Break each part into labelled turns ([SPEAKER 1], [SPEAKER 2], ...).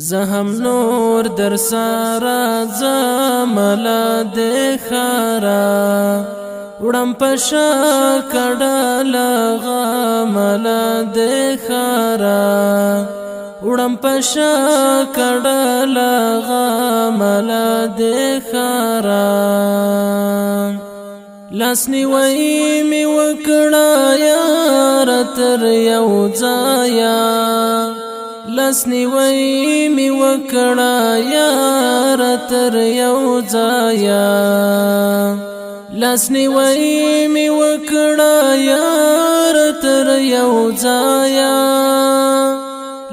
[SPEAKER 1] زهم نور در سارا زملا دخارا وړم پشا کډل غملا دخارا وړم پشا کډل غملا دخارا لاسنی وای می وکړه یار تر یو ځایا لاسنی وای می وکړه یار تر یو ځایا لاسنی وای می وکړه یار تر یو ځایا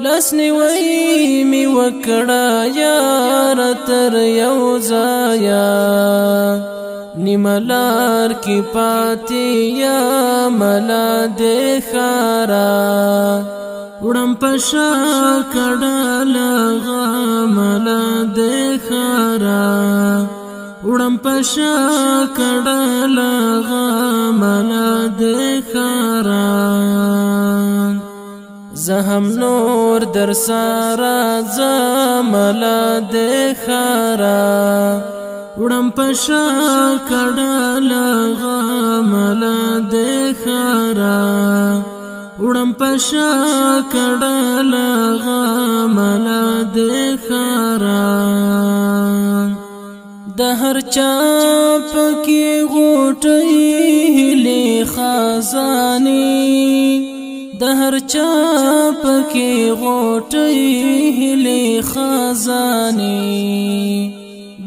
[SPEAKER 1] لاسنی وای می وکړه یار تر یو ځایا نیملار کی پاتی یا ملا دخارا وړم پشا کډل غملا دخارا وړم پشا کډل غملا دخارا زهم نور در سارا زملا دخارا وړم پشا کډل غملا دخارا وړم پشا کډل غملا دخارا د هر چا پکې غوټي هلي خزاني د هر چا پکې غوټي هلي خزاني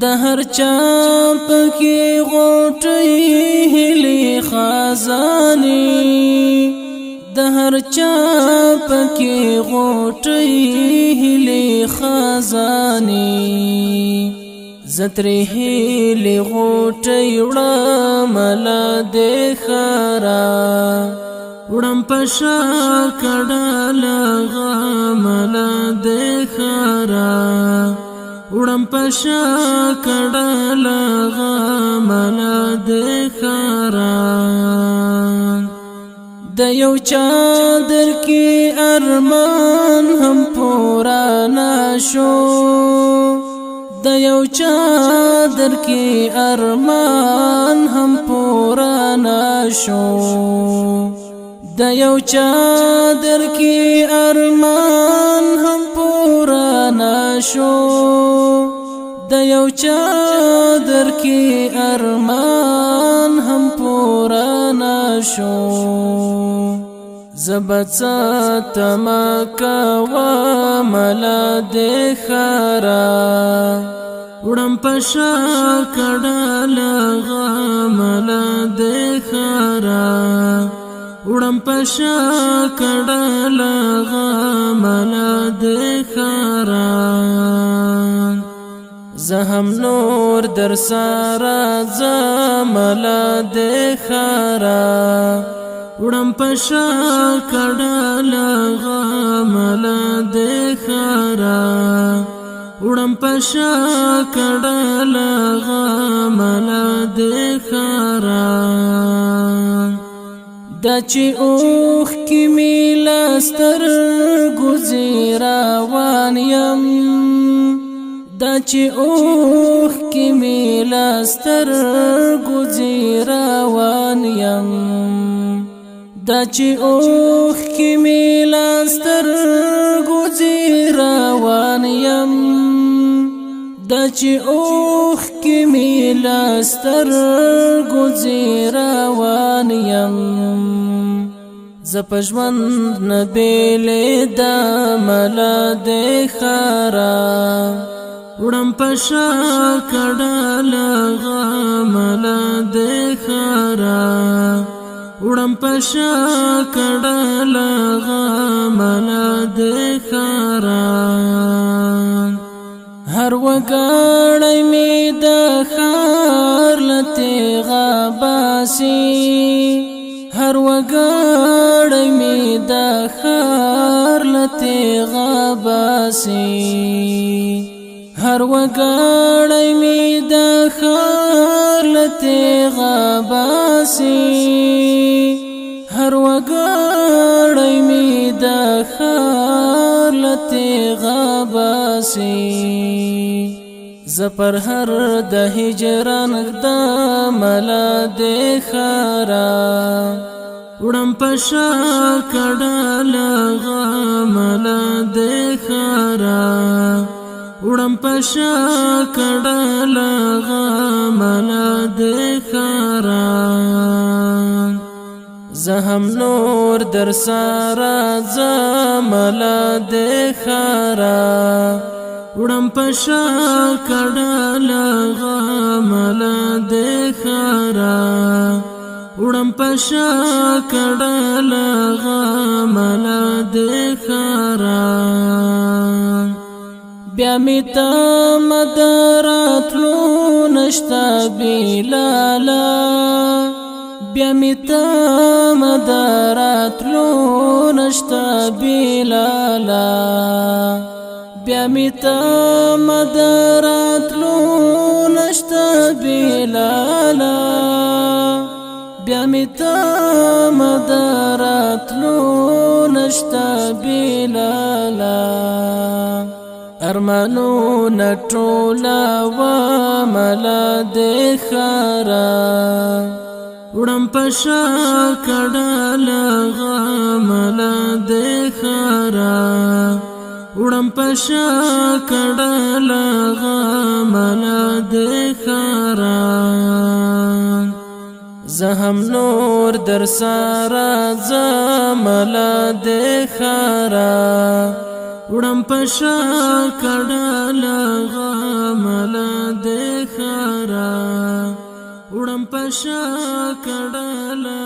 [SPEAKER 1] د هر چا پکې غوټي هلي خزاني د هر چا پکې غوټي هلي خزاني زتري هلي غوټي وړم لا دخارا وړم پشا کډل غملا دخارا وړم پشا کډل غملا دخارا د یو چادر کې ارمان هم پورا نشو د یو چادر کې ارمان هم پورا نشو د یو چادر کې ارمان هم پورا نشو د یو چادر کې ارمان هم پورا نشو زبڅت مکا و ملا دخارا وړم پشا کډل غملا دخارا وړم پشا کډل غملا دخارا زهم نور در سارا زملا دخارا وړم پشا کډل غملا دخارا وړم پشا کډل غملا دخارا د چې اوخ کی میلاستر گزیرا وانیم د چې اوخ کی میلاستر گزیرا وانیم د چې اوخ کی میلاستر گزیرا وانیم د چې اوخ کی میلاستر گزیرا وانیم زپژوند نبیلې د ملا دخارا وړم پشا کډل غملا دخارا وړم پشا کډل غملا دخارا هر وګړی می د خار لته غباسي هر وګړی می د خار لته غباسي هر وګړی می د خار لته غباسي هر وګړی می د ښار له تیغه باسي زپر هر د هجران د ملا د ښارا وړم په شا کډاله غمله د ښارا وړم په شا کډاله غمله د ښارا زهم نور در سارا زملا د ښارا وړم په شا کډاله غمله د ښارا وړم په شا کډاله غمله د ښارا بیا می تم دراتلو نشتا بیلالا بیا می تم دراتلو نشتا بیلالا بیا می تم دراتلو نشتا بیلالا بیا می تم دراتلو نشتا بیلالا ارمانو نټولا و ملا د ښارا وړم په شا کډاله غمله د ښارا وړم په شا کډاله غمله د ښارا زهم نور در سارا زملا د ښارا وړم په شا کډاله غمله د ښارا وړم په شا کډاله